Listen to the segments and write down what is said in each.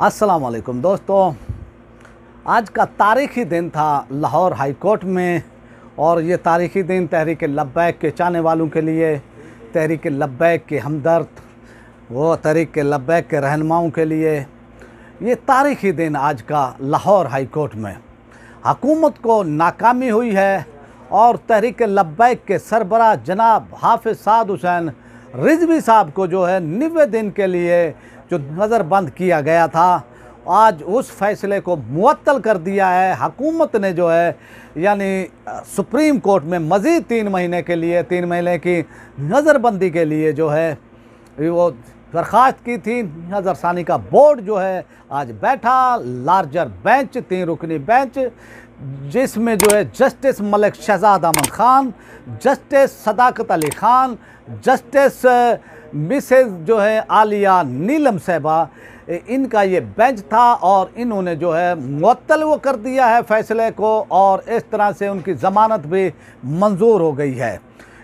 अस्सलाम वालेकुम दोस्तों, आज का तारीख़ी दिन था लाहौर हाई कोर्ट में। और ये तारीख़ी दिन तहरीक लब्बैक के चाहने वालों के लिए, तहरीक लब्बैक के हमदर्द, वो तहरीक लब्बैक के रहनुमाओं के लिए ये तारीख़ी दिन आज का लाहौर हाई कोर्ट में। हुकूमत को नाकामी हुई है और तहरीक लब्बैक के सरबराह जनाब हाफिज़ साद हुसैन रिजवी साहब को जो है 90 दिन के लिए जो नज़रबंद किया गया था, आज उस फैसले को मुअत्तल कर दिया है। हुकूमत ने जो है यानी सुप्रीम कोर्ट में मज़ीद 3 महीने के लिए 3 महीने की नज़रबंदी के लिए जो है वो दरख्वास्त की थी। नज़रसानी का बोर्ड जो है आज बैठा, लार्जर बेंच, 3 रुकनी बेंच, जिसमें जो है जस्टिस मलिक शहजाद अहमद ख़ान, जस्टिस सदाकत अली ख़ान, जस्टिस मिसेस जो है आलिया नीलम साहबा, इनका ये बेंच था। और इन्होंने जो है मुअत्तल वो कर दिया है फ़ैसले को, और इस तरह से उनकी ज़मानत भी मंजूर हो गई है।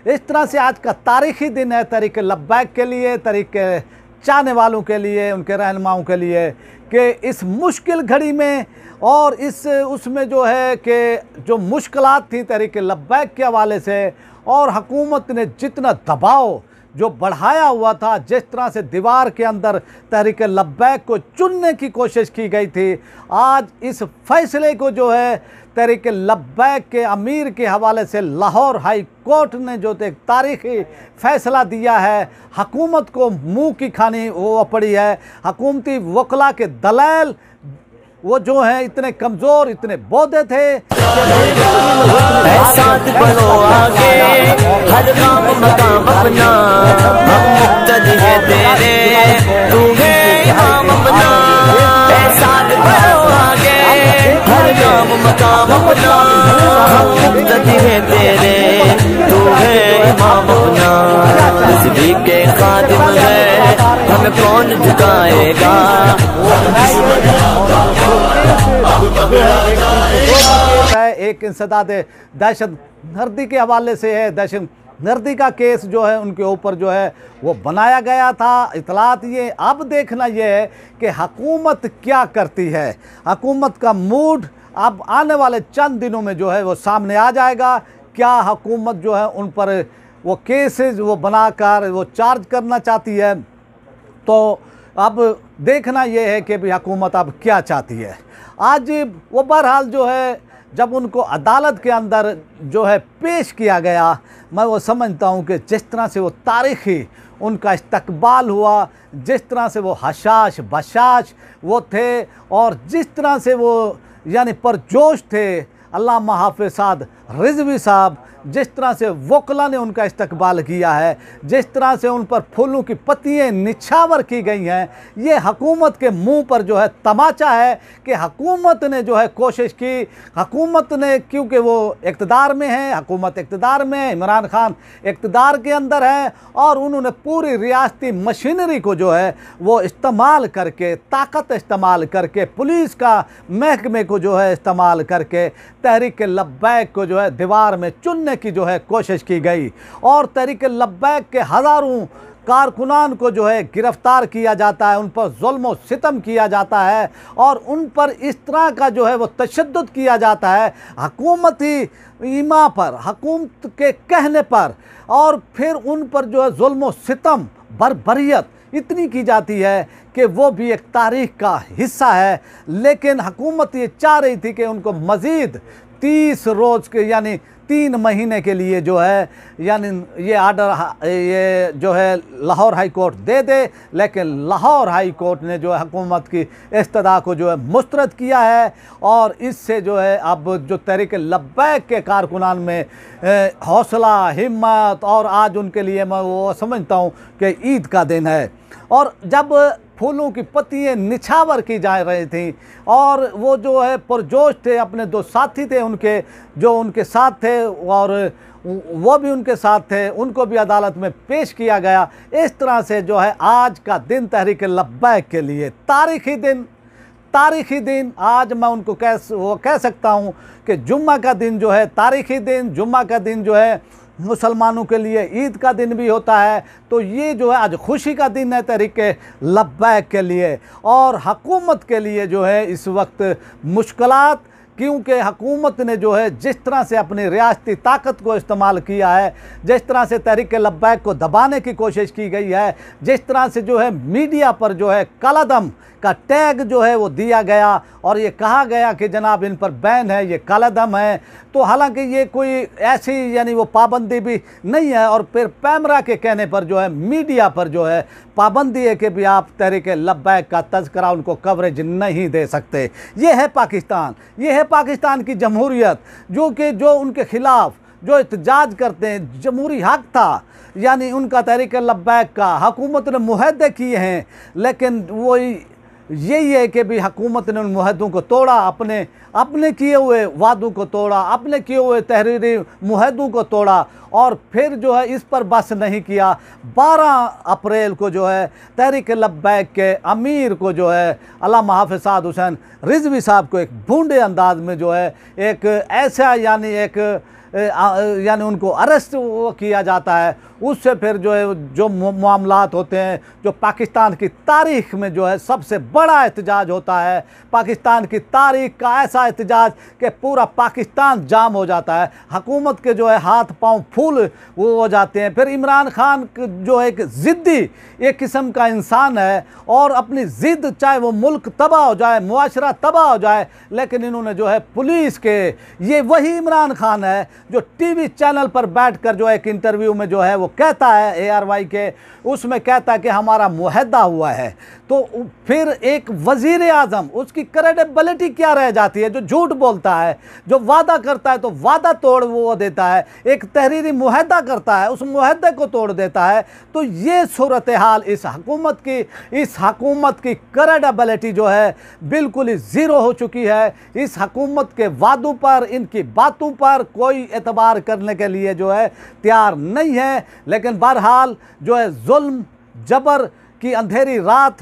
इस तरह से आज का तारीख़ी दिन है तहरीक लब्बैक के लिए, तहरीक चाहने वालों के लिए, उनके रहनुमाओं के लिए, कि इस मुश्किल घड़ी में और इस उसमें जो है कि जो मुश्किलात थी तहरीक लब्बैक के हवाले से, और हुकूमत ने जितना दबाव जो बढ़ाया हुआ था, जिस तरह से दीवार के अंदर तहरीक लब्बैक को चुनने की कोशिश की गई थी, आज इस फैसले को जो है तहरीक लब्बैक के अमीर के हवाले से लाहौर हाई कोर्ट ने जो एक तारीख़ी फ़ैसला दिया है, हुकूमत को मुंह की खानी वो पड़ी है। हुकूमती वकला के दलाल वो जो हैं इतने कमज़ोर, इतने बोधे थे। कौन झुकाएगा? एक इंसदाद दहशत गर्दी के हवाले से है। दहशत गर्दी का केस जो है उनके ऊपर जो है वो बनाया गया था। इतलात ये अब देखना ये है कि हुकूमत क्या करती है। हुकूमत का मूड अब आने वाले चंद दिनों में जो है वो सामने आ जाएगा। क्या हुकूमत जो है उन पर वो केसेस वो बनाकर वो चार्ज करना चाहती है, तो अब देखना यह है कि भी हुकूमत अब क्या चाहती है। आज वो बहरहाल जो है जब उनको अदालत के अंदर जो है पेश किया गया, मैं वो समझता हूँ कि जिस तरह से वो तारीख़ी उनका इस्तकबाल हुआ, जिस तरह से वो हशाश बशाश वो थे, और जिस तरह से वो यानी परजोश थे अल्लामा हाफिज़ साद रिजवी साहब, जिस तरह से वकला ने उनका इस्तकबाल किया है, जिस तरह से उन पर फूलों की पत्तियाँ निछावर की गई हैं, ये हुकूमत के मुंह पर जो है तमाचा है कि हुकूमत ने जो है कोशिश की। हुकूमत ने, क्योंकि वो इक़्तिदार में है, हुकूमत इक़्तिदार में, इमरान खान इक़्तिदार के अंदर है, और उन्होंने पूरी रियासती मशीनरी को जो है वो इस्तेमाल करके, ताकत इस्तेमाल करके, पुलिस का महकमे को जो है इस्तेमाल करके तहरीक लब्बैक को जो है दीवार में चुनने की जो है कोशिश की गई। और तहरीक लब्बैक के हज़ारों कारकुनान को जो है गिरफ़्तार किया जाता है, उन पर जुल्म व सितम किया जाता है, और उन पर इस तरह का जो है वो तशद्दुद किया जाता है हुकूमती ईमा पर, हुकूमत के कहने पर, और फिर उन पर जो है जुल्म व सितम, बर्बरियत इतनी की जाती है कि वो भी एक तारीख़ का हिस्सा है। लेकिन हुकूमत ये चाह रही थी कि उनको मज़ीद 30 रोज़ के यानी 3 महीने के लिए जो है यानी ये आर्डर ये जो है लाहौर हाई कोर्ट दे दे, लेकिन लाहौर हाई कोर्ट ने जो है हुकूमत की इस्तदा को जो है मुस्तरद किया है। और इससे जो है अब जो तहरीक लब्बैक के कारकुनान में हौसला, हिम्मत, और आज उनके लिए मैं वो समझता हूँ कि ईद का दिन है। और जब फूलों की पत्तियाँ निछावर की जा रही थी, और वो जो है पुरजोश थे, अपने 2 साथी थे उनके जो उनके साथ थे, और वो भी उनके साथ थे, उनको भी अदालत में पेश किया गया। इस तरह से जो है आज का दिन तहरीक लब्बैक के लिए तारीख़ी दिन आज मैं उनको कह सकता हूँ कि जुम्मा का दिन जो है तारीख़ी दिन, जुम्मा का दिन जो है मुसलमानों के लिए ईद का दिन भी होता है। तो ये जो है आज खुशी का दिन है तहरीक लब्बैक के लिए। और हुकूमत के लिए जो है इस वक्त मुश्किलात, क्योंकि हुकूमत ने जो है जिस तरह से अपनी रियासती ताकत को इस्तेमाल किया है, जिस तरह से तहरीक लब्बैक को दबाने की कोशिश की गई है, जिस तरह से जो है मीडिया पर जो है कालादम का टैग जो है वो दिया गया और ये कहा गया कि जनाब इन पर बैन है, ये कालादम है। तो हालांकि ये कोई ऐसी यानी वो पाबंदी भी नहीं है। और फिर पैमरा के कहने पर जो है मीडिया पर जो है पाबंदी है कि भी आप तहरीक लब्बैक का तज़किरा, उनको कवरेज नहीं दे सकते। ये है पाकिस्तान, ये है पाकिस्तान की जमहूरियत, जो उनके ख़िलाफ़ जो एहतजाज करते हैं, जमहूरी हक था यानी उनका तहरीक लब्बैक का, हुकूमत ने मुहद्दे किए हैं, लेकिन वो यही है कि भी हुकूमत ने उन मुहद्दों को तोड़ा, अपने किए हुए वादों को तोड़ा, अपने किए हुए तहरीरी मुहद्दों को तोड़ा। और फिर जो है इस पर बस नहीं किया, 12 अप्रैल को जो है तहरीक लब्बैक के अमीर को जो है अल्लामा हाफ़िज़ साद हुसैन रिज़वी साहब को एक भूंडे अंदाज में जो है एक ऐसा यानी उनको अरेस्ट किया जाता है। उससे फिर जो है जो मामलात होते हैं, जो पाकिस्तान की तारीख़ में जो है सबसे बड़ा एहतजाज होता है, पाकिस्तान की तारीख़ का ऐसा एहतजाज कि पूरा पाकिस्तान जाम हो जाता है, हुकूमत के जो है हाथ पांव फूल वो हो जाते हैं। फिर इमरान खान जो एक ज़िद्दी एक किस्म का इंसान है और अपनी ज़िद, चाहे वो मुल्क तबाह हो जाए, मुआशरा तबाह हो जाए, लेकिन इन्होंने जो है पुलिस के, ये वही इमरान खान है जो टीवी चैनल पर बैठकर जो एक इंटरव्यू में जो है वो कहता है ARY के, उसमें कहता है कि हमारा मुहद्दा हुआ है। तो फिर एक वज़ीर आज़म, उसकी क्रेडिबिलिटी क्या रह जाती है? जो झूठ बोलता है, जो वादा करता है तो वादा तोड़ वो देता है, एक तहरीरी मुहद्दा करता है उस मुहद्दे को तोड़ देता है। तो ये सूरत हाल इस हुकूमत की क्रेडिबिलिटी जो है बिल्कुल ही ज़ीरो हो चुकी है। इस हुकूमत के वादों पर, इनकी बातों पर कोई एतबार करने के लिए जो है तैयार नहीं है। लेकिन बहरहाल जो है जुल्म जबर की अंधेरी रात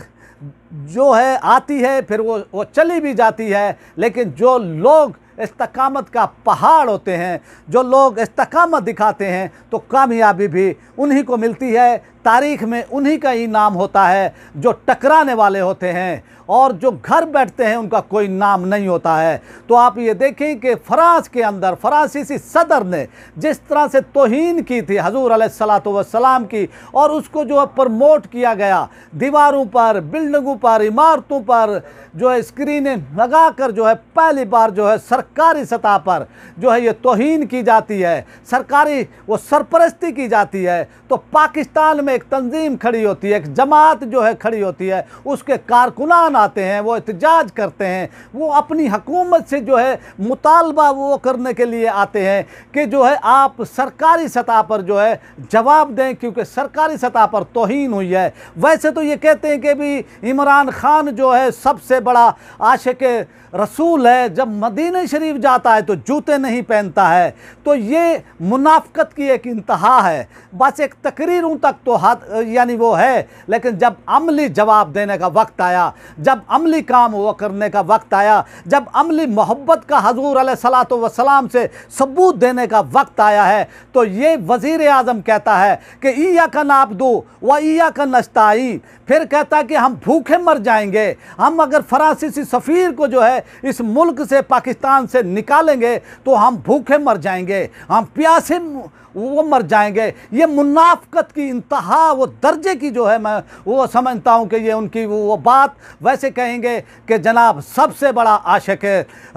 जो है आती है, फिर वो चली भी जाती है, लेकिन जो लोग इस्तकामत का पहाड़ होते हैं, जो लोग इस्तकामत दिखाते हैं, तो कामयाबी भी उन्हीं को मिलती है। तारीख़ में उन्हीं का ही नाम होता है। जो टकराने वाले होते हैं और जो घर बैठते हैं उनका कोई नाम नहीं होता है। तो आप ये देखें कि फ्रांस के अंदर फ्रांसीसी सदर ने जिस तरह से तौहीन की थी हजूर अलैहिस्सलातु वस्सलाम की, और उसको जो है प्रमोट किया गया, दीवारों पर, बिल्डिंगों पर, इमारतों पर जो है स्क्रीनें लगाकर जो है पहली बार जो है सरकारी सतह पर जो है ये तौहीन की जाती है, सरकारी वो सरपरस्ती की जाती है। तो पाकिस्तान में एक तंजीम खड़ी होती है, एक जमात जो है खड़ी होती है, उसके कारकुनान आते हैं, वो एहतजाज करते हैं, वो अपनी हुकूमत से जो है मुतालबा वो करने के लिए आते हैं कि जो है आप सरकारी सतह पर जो है जवाब दें, क्योंकि सरकारी सतह पर तौहीन हुई है। वैसे तो ये कहते हैं कि भी इमरान खान जो है सबसे बड़ा आशिक रसूल है, जब मदीने शरीफ जाता है तो जूते नहीं पहनता है। तो ये मुनाफकत की एक इंतहा है। बस एक तकरीरों तक तो यानी वो है, लेकिन जब अमली जवाब देने का वक्त आया, जब अमली काम वो करने का वक्त आया, जब अमली मोहब्बत का हजूर अलैहिस्सलातु वस्सलाम से सबूत देने का वक्त आया है, तो ये वज़ीर आज़म कहता है कि इय्याका नअब्दु व इय्याका नस्तईन। फिर कहता है कि हम भूखे मर जाएंगे, हम अगर फ्रांसीसी सफ़ीर को जो है इस मुल्क से, पाकिस्तान से निकालेंगे तो हम भूखे मर जाएंगे, हम प्यासे वो मर जाएंगे। ये मुनाफकत की इंतहा वो दर्जे की जो है, मैं वो समझता हूँ कि ये उनकी वो बात वैसे कहेंगे कि जनाब सबसे बड़ा आशिक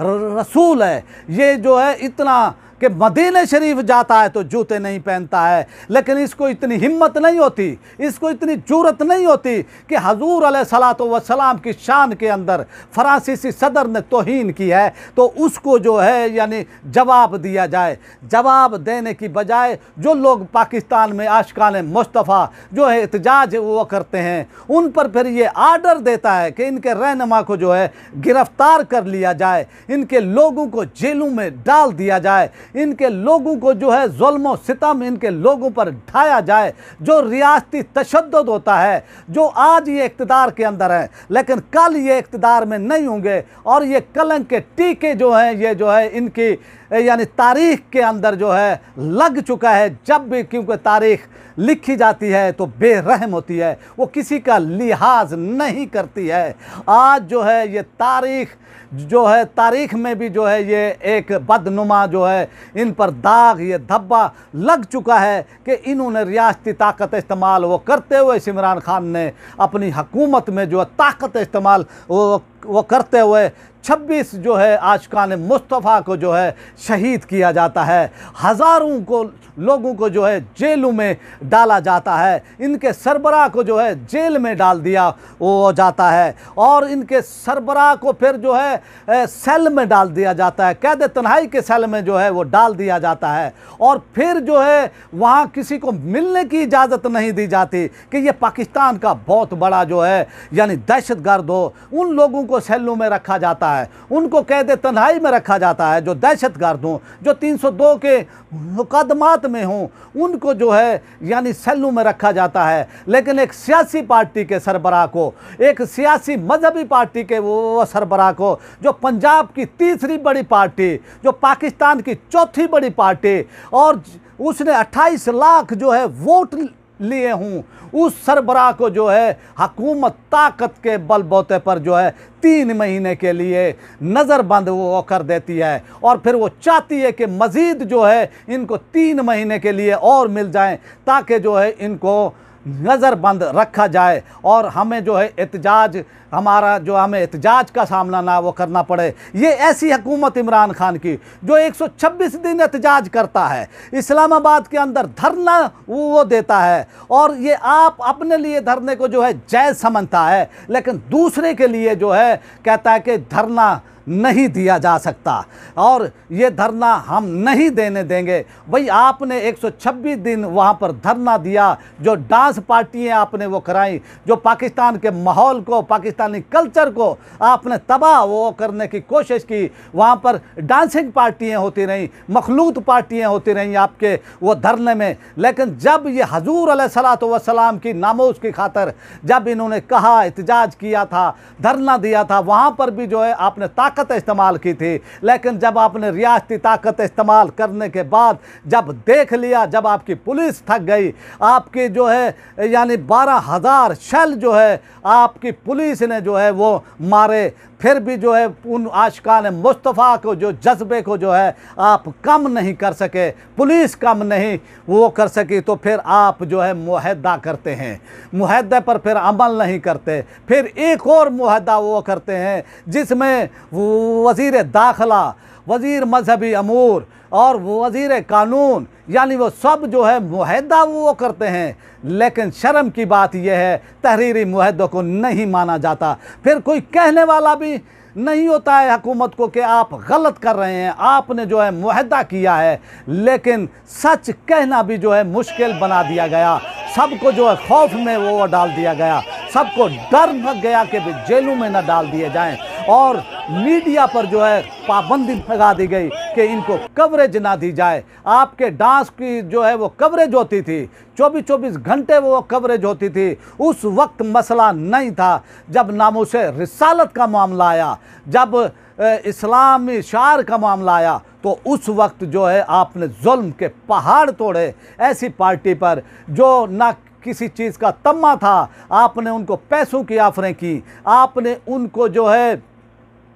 रसूल है। ये जो है इतना कि मदीने शरीफ जाता है तो जूते नहीं पहनता है, लेकिन इसको इतनी हिम्मत नहीं होती, इसको इतनी जुर्रत नहीं होती कि हजूर अलैहिस्सलातु वस्सलाम की शान के अंदर फ्रांसीसी सदर ने तौहीन की है तो उसको जो है यानी जवाब दिया जाए। जवाब देने की बजाय जो लोग पाकिस्तान में आशिकाने मुस्तफ़ा जो है एहतजाज वो करते हैं, उन पर फिर ये आर्डर देता है कि इनके रहनुमा को जो है गिरफ्तार कर लिया जाए, इनके लोगों को जेलों में डाल दिया जाए। इनके लोगों को जो है जुल्म सितम इनके लोगों पर ढाया जाए। जो रियासती तशद्दुद होता है, जो आज ये इक़्तिदार के अंदर है लेकिन कल ये इक़्तिदार में नहीं होंगे, और ये कलंक के टीके जो हैं ये जो है इनकी यानी तारीख़ के अंदर जो है लग चुका है। जब भी क्योंकि तारीख़ लिखी जाती है तो बेरहम होती है, वो किसी का लिहाज नहीं करती है। आज जो है ये तारीख़ जो है, तारीख़ में भी जो है ये एक बदनुमा जो है इन पर दाग, ये धब्बा लग चुका है कि इन्होंने रियासती ताकत इस्तेमाल वो करते हुए, इमरान खान ने अपनी हुकूमत में जो है ताकत इस्तेमाल वो करते हुए 26 जो है आशिकान मुस्तफ़ा को जो है शहीद किया जाता है। हज़ारों को लोगों को जो है जेलों में डाला जाता है, इनके सरबराह को जो है जेल में डाल दिया वो जाता है, और इनके सरबराह को फिर जो है सेल में डाल दिया जाता है, कैद तन्हाई के सेल में जो है वो डाल दिया जाता है। और फिर जो है वहाँ किसी को मिलने की इजाज़त नहीं दी जाती कि ये पाकिस्तान का बहुत बड़ा जो है यानी दहशतगर्द हो। उन लोगों को सेलों में रखा जाता है, उनको कैद तन्हाई में रखा जाता है जो दहशतगर्द हों, जो 302 के मुकदमात में हों, उनको जो है यानी सेलों में रखा जाता है। लेकिन एक सियासी पार्टी के सरबराह को, एक सियासी मजहबी पार्टी के वो सरबराह को, जो पंजाब की तीसरी बड़ी पार्टी, जो पाकिस्तान की चौथी बड़ी पार्टी, और उसने 28 लाख जो है वोट लिए हूँ, उस सरबराह को जो है हुकूमत ताकत के बलबूते पर जो है 3 महीने के लिए नज़रबंद वो कर देती है, और फिर वो चाहती है कि मज़ीद जो है इनको 3 महीने के लिए और मिल जाएं ताकि जो है इनको नज़रबंद रखा जाए और हमें जो है एहतजाज, हमारा जो हमें एहतजाज का सामना ना वो करना पड़े। ये ऐसी हुकूमत इमरान खान की जो 126 दिन एहतजाज करता है, इस्लामाबाद के अंदर धरना वो देता है, और ये आप अपने लिए धरने को जो है जायज़ समझता है, लेकिन दूसरे के लिए जो है कहता है कि धरना नहीं दिया जा सकता और ये धरना हम नहीं देने देंगे। भाई आपने 126 दिन वहाँ पर धरना दिया, जो डांस पार्टियाँ आपने वो कराई, जो पाकिस्तान के माहौल को, पाकिस्तानी कल्चर को आपने तबाह वो करने की कोशिश की, वहाँ पर डांसिंग पार्टियाँ होती रहीं, मखलूत पार्टियाँ होती रहीं आपके वो धरने में। लेकिन जब ये हजूर अलैहिस्सलातु वस्सलाम की नामोज की खातर जब इन्होंने कहा, एहतजाज किया था, धरना दिया था, वहाँ पर भी जो है आपने ताकत इस्तेमाल की थी। लेकिन जब आपने रियासती ताकत इस्तेमाल करने के बाद जब देख लिया, जब आपकी पुलिस थक गई, आपकी जो है यानी 12,000 शेल जो है आपकी पुलिस ने जो है वो मारे, फिर भी जो है उन आशिकान मुस्तफ़ा को, जो जज्बे को जो है आप कम नहीं कर सके, पुलिस कम नहीं वो कर सकी, तो फिर आप जो है मुआहदा करते हैं, मुआहदे पर फिर अमल नहीं करते, फिर एक और मुआहदा वो करते हैं जिसमें वज़ीर दाखिला, वज़ीर मजहबी अमूर और वज़ीर कानून यानी वो सब जो है मुआहदा वो करते हैं। लेकिन शर्म की बात यह है तहरीरी मुआहदों को नहीं माना जाता, फिर कोई कहने वाला भी नहीं होता है हुकूमत को कि आप गलत कर रहे हैं, आपने जो है मुआहदा किया है। लेकिन सच कहना भी जो है मुश्किल बना दिया गया, सबको जो है खौफ में वो डाल दिया गया, सबको डर लग गया कि जेलों में न डाल दिए जाएं, और मीडिया पर जो है पाबंदी लगा दी गई कि इनको कवरेज ना दी जाए। आपके डांस की जो है वो कवरेज होती थी, 24-24 घंटे वो कवरेज होती थी। उस वक्त मसला नहीं था, जब नामूसे रिसालत का मामला आया, जब इस्लामी शार का मामला आया, तो उस वक्त जो है आपने जुल्म के पहाड़ तोड़े ऐसी पार्टी पर जो ना किसी चीज़ का तम्मा था। आपने उनको पैसों की ऑफरें की, आपने उनको जो है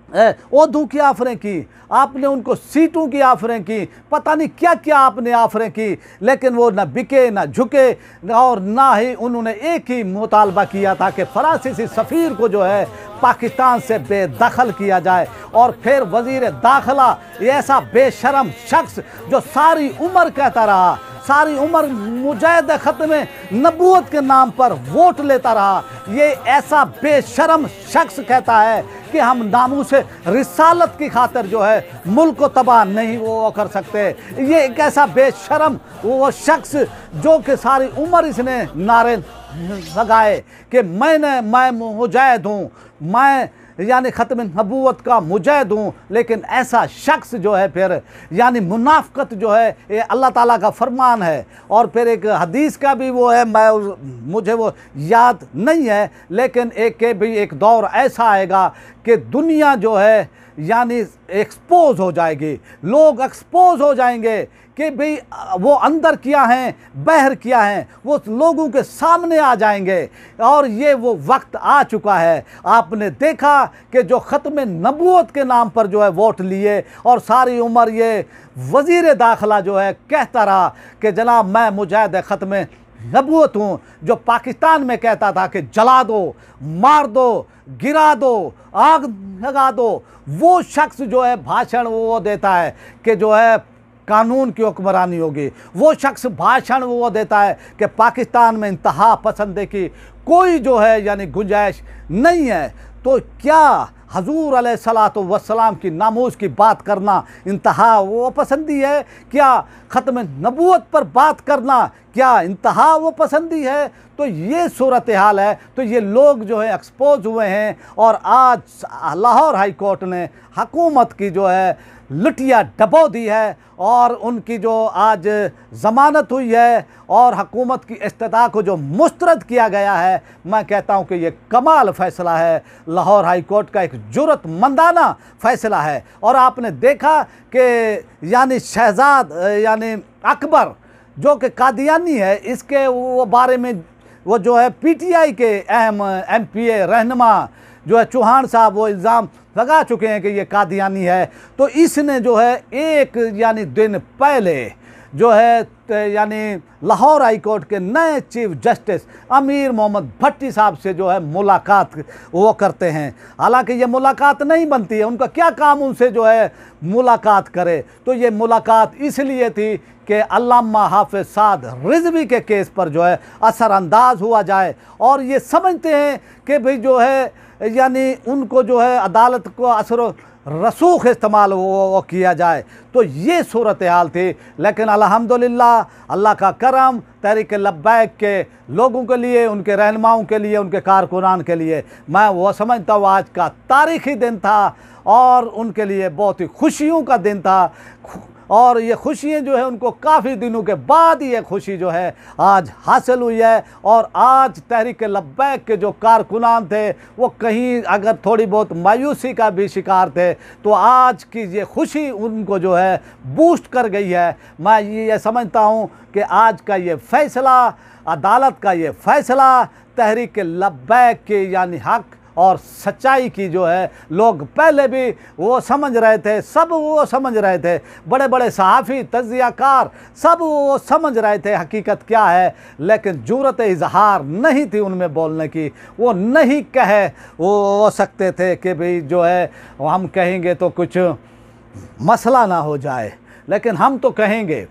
ओहदों की ऑफरें की, आपने उनको सीटों की ऑफरें की, पता नहीं क्या क्या आपने ऑफरें की, लेकिन वो ना बिके ना झुके, और ना ही उन्होंने एक ही मुतालबा किया था कि फ्रांसीसी सफ़ीर को जो है पाकिस्तान से बेदखल किया जाए। और फिर वज़ीर दाखिला ऐसा बेशरम शख्स जो सारी उम्र कहता रहा, सारी उम्र मुजाहिद ख़त्म नबूवत के नाम पर वोट लेता रहा, ये ऐसा बेशरम शख्स कहता है कि हम नामूसे रिसालत की खातिर जो है मुल्क को तबाह नहीं वो कर सकते। ये एक ऐसा बेशरम वो शख्स जो कि सारी उम्र इसने नारे लगाए कि मैं मुजाहिद हूँ, मैं यानी ख़त्म नबूवत का मुजाहिद हूँ, लेकिन ऐसा शख्स जो है फिर यानी मुनाफ़क़त जो है ये अल्लाह ताला का फरमान है। और फिर एक हदीस का भी वो है, मुझे वो याद नहीं है, लेकिन एक दौर ऐसा आएगा कि दुनिया जो है यानी एक्सपोज हो जाएगी, लोग एक्सपोज हो जाएंगे कि भाई वो अंदर क्या हैं, बाहर क्या हैं, वो लोगों के सामने आ जाएंगे। और ये वो वक्त आ चुका है। आपने देखा कि जो ख़त्म नबूवत के नाम पर जो है वोट लिए और सारी उम्र ये वज़ीर दाखिला जो है कहता रहा कि जनाब मैं मुजाहिद ख़त्म नबूवत हूँ, जो पाकिस्तान में कहता था कि जला दो, मार दो, गिरा दो, आग लगा दो, वो शख्स जो है भाषण वो देता है कि जो है कानून की हुक्मरानी होगी। वो शख्स भाषण वो देता है कि पाकिस्तान में इंतहा पसंदी की कोई जो है यानी गुंजाइश नहीं है। तो क्या हजूर अलैहिस्सलातु वस्सलाम की नामूस की बात करना इंतहा वो पसंदी है? क्या ख़त्म नबूवत पर बात करना क्या इंतहा वो पसंदी है? तो ये सूरत हाल है। तो ये लोग जो है एक्सपोज हुए हैं और आज लाहौर हाई कोर्ट ने हुकूमत की जो है लुटिया डबो दी है और उनकी जो आज ज़मानत हुई है और हुकूमत की इस्तिदा को जो मुस्तरद किया गया है, मैं कहता हूँ कि ये कमाल फ़ैसला है। लाहौर हाई कोर्ट का एक जुर्रतमंदाना फ़ैसला है। और आपने देखा कि यानी शहजाद यानी अकबर जो कि कादियानी है, इसके वो बारे में वो जो है पीटीआई के अहम एमपीए रहनुमा जो है चौहान साहब वो इल्ज़ाम लगा चुके हैं कि ये कादियानी है। तो इसने जो है एक यानी दिन पहले जो है यानी लाहौर हाई कोर्ट के नए चीफ जस्टिस अमीर मोहम्मद भट्टी साहब से जो है मुलाकात वो करते हैं। हालांकि ये मुलाकात नहीं बनती है, उनका क्या काम उनसे जो है मुलाकात करे। तो ये मुलाकात इसलिए थी कि अल्लामा हाफिज़ साद रिज़वी के केस पर जो है असरअंदाज हुआ जाए और ये समझते हैं कि भाई जो है यानी उनको जो है अदालत को असर रसूख इस्तेमाल वो किया जाए। तो ये सूरत हाल थी। लेकिन अल्हम्दुलिल्लाह अल्लाह का करम तहरीक लब्बैक के लोगों के लिए, उनके रहनुमाओं के लिए, उनके कारकुनान के लिए मैं वो समझता हूँ आज का तारीख़ी दिन था और उनके लिए बहुत ही खुशियों का दिन था। और ये खुशियाँ जो है उनको काफ़ी दिनों के बाद ये खुशी जो है आज हासिल हुई है। और आज तहरीक लब्बैक के जो कारकुनान थे वो कहीं अगर थोड़ी बहुत मायूसी का भी शिकार थे, तो आज की ये खुशी उनको जो है बूस्ट कर गई है। मैं ये समझता हूँ कि आज का ये फ़ैसला, अदालत का ये फ़ैसला तहरीक लब्बैक के यानी हक़ और सच्चाई की जो है लोग पहले भी वो समझ रहे थे, सब वो समझ रहे थे, बड़े बड़े सहाफ़ी तज़कियाकार सब वो समझ रहे थे हकीकत क्या है, लेकिन जुर्रत इजहार नहीं थी उनमें बोलने की। वो नहीं कह वो सकते थे कि भाई जो है हम कहेंगे तो कुछ मसला ना हो जाए, लेकिन हम तो कहेंगे,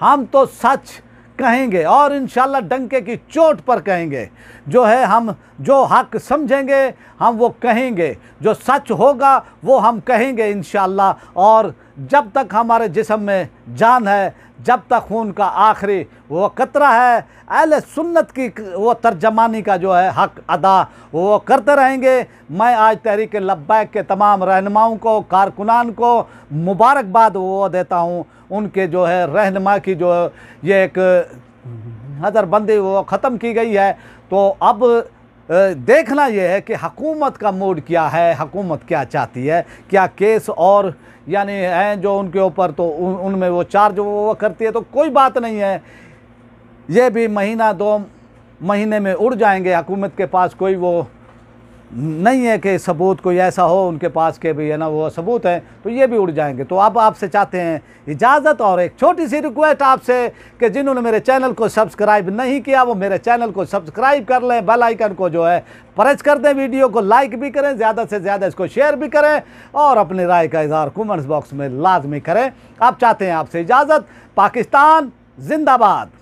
हम तो सच कहेंगे और इंशाल्लाह डंके की चोट पर कहेंगे। जो है हम जो हक समझेंगे हम वो कहेंगे, जो सच होगा वो हम कहेंगे इंशाल्लाह। और जब तक हमारे जिस्म में जान है, जब तक खून का आखिरी वो कतरा है, अहले सुन्नत की वो तर्जमानी का जो है हक अदा वो करते रहेंगे। मैं आज तहरीक लब्बैक के तमाम रहनुमाओं को, कारकुनान को मुबारकबाद वो देता हूँ। उनके जो है रहनुमा की जो ये एक नज़रबंदी वो ख़त्म की गई है। तो अब देखना ये है कि हुकूमत का मूड क्या है, हुकूमत क्या चाहती है। क्या केस और यानी हैं जो उनके ऊपर, तो उनमें वो चार्ज वो करती है तो कोई बात नहीं है, ये भी महीना 2 महीने में उड़ जाएंगे। हुकूमत के पास कोई वो नहीं है कि सबूत कोई ऐसा हो उनके पास के भी है ना वो सबूत है, तो ये भी उड़ जाएंगे। तो अब आपसे चाहते हैं इजाज़त और एक छोटी सी रिक्वेस्ट आपसे कि जिन्होंने मेरे चैनल को सब्सक्राइब नहीं किया वो मेरे चैनल को सब्सक्राइब कर लें, बेल आइकन को जो है प्रेस कर दें, वीडियो को लाइक भी करें, ज़्यादा से ज़्यादा इसको शेयर भी करें और अपनी राय का इज़हार कमेंट्स बॉक्स में लाजमी करें। आप चाहते हैं आपसे इजाज़त। पाकिस्तान जिंदाबाद।